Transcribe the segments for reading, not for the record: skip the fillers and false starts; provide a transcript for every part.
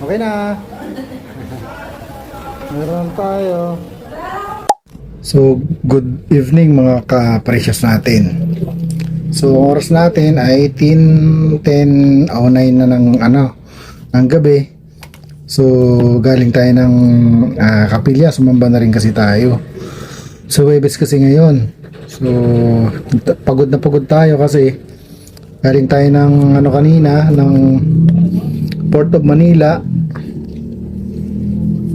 Okay na. Meron tayo. So, good evening mga ka-precious natin. So, oras natin ay 10:09 na ng gabi. So, galing tayo ng kapilya. Sumamba na rin kasi tayo. So, Webes kasi ngayon. So, pagod na pagod tayo kasi galing tayo ng kanina ng Port of Manila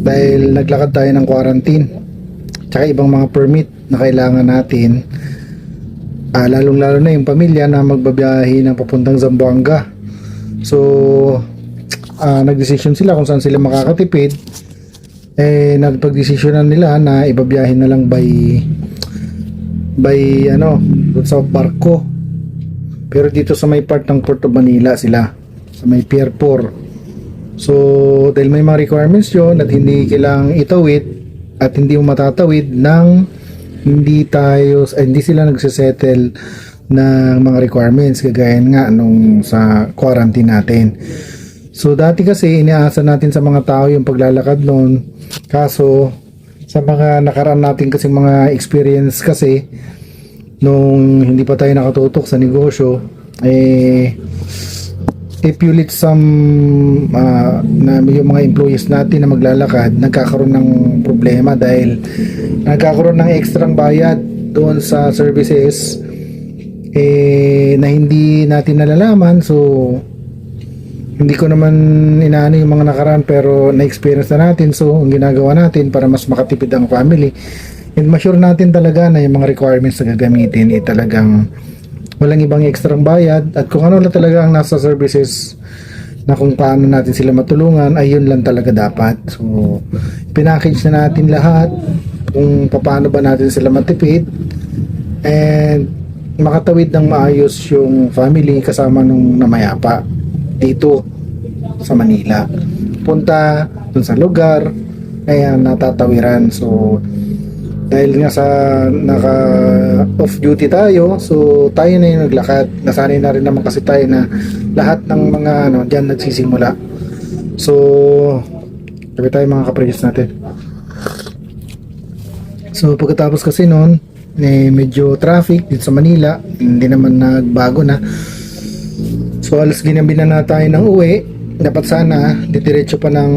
dahil naglakad tayo ng quarantine tsaka ibang mga permit na kailangan natin, lalong lalo na yung pamilya na magbabiyahe ng papuntang Zamboanga. So nagdesisyon sila kung saan sila makakatipid. Nagpagdesisyonan nila na ibabiyahin na lang by doon sa barko, pero dito sa may part ng Port of Manila sila, sa may Pier 4. So dahil may mga requirements yun at hindi kailangang itawid at hindi mo matatawid ng hindi sila nagsisettle ng mga requirements kagaya nga nung sa quarantine natin. So dati kasi inaasa natin sa mga tao yung paglalakad noon, kaso sa mga nakaraan natin kasi mga experience kasi nung hindi pa tayo nakatutok sa negosyo, ipulit na yung mga employees natin na maglalakad nagkakaroon ng problema dahil nagkakaroon ng ekstrang bayad doon sa services na hindi natin nalalaman. So hindi ko naman inaano yung mga nakaraan, pero na-experience na natin. So ang ginagawa natin para mas makatipid ang family and ma-sure natin talaga na yung mga requirements na gagamitin talagang walang ibang ekstrang bayad, at kung ano lang talaga ang nasa services na kung paano natin sila matulungan, ay yun lang talaga dapat. So pinackage na natin lahat kung paano ba natin sila matipid and makatawid ng maayos yung family kasama nung namayapa dito sa Manila punta dun sa lugar na natatawiran. So dahil nga sa naka off duty tayo, so tayo na yung naglakad. Nasanay na rin naman kasi tayo na lahat ng mga diyan nagsisimula. So sabi tayo mga kapresyos natin. So pagkatapos kasi noon medyo traffic dito sa Manila, hindi naman nagbago na. So alas ginabi na tayo ng uwi. Dapat sana didiretso pa ng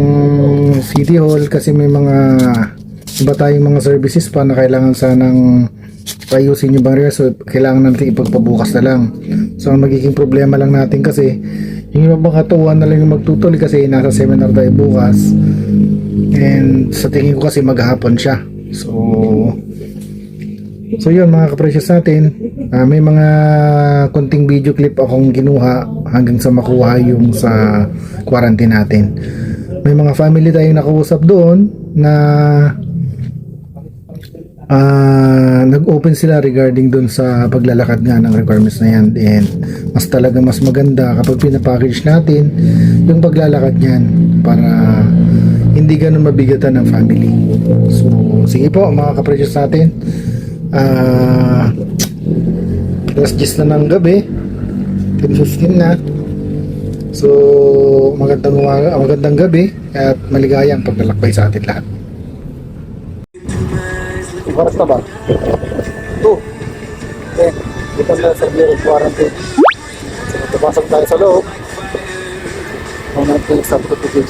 City Hall kasi may mga iba tayong mga services pa na kailangan sanang ayusin yung barrier, so kailangan natin ipagpabukas na lang. So ang magiging problema lang natin kasi yung iba mga katuwan na lang yung magtutuloy kasi nasa seminar tayo bukas, and sa tingin ko kasi maghapon siya. So yun mga kapresyos natin, may mga konting video clip akong ginuha hanggang sa makuha yung sa quarantine natin. May mga family tayong nakausap doon na nag-open sila regarding dun sa paglalakad nga ng requirements na yan, and mas maganda kapag pinapackage natin yung paglalakad niyan para hindi ganun mabigatan ng family. So sige po mga kapresyos natin, alas 10 na ng gabi, 10:15 na. So magandang gabi at maligayang paglalakbay sa atin lahat. Oras na ba? 2. Okay, dito na sa Bureau Quarantine. So magpapasok tayo sa loob. Ang natin sa pagpapagod.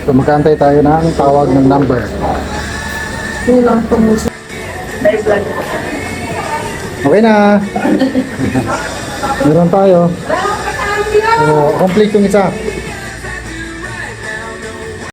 So magkantay tayo ng tawag ng number. Okay na. Meron tayo. So complete yung isa.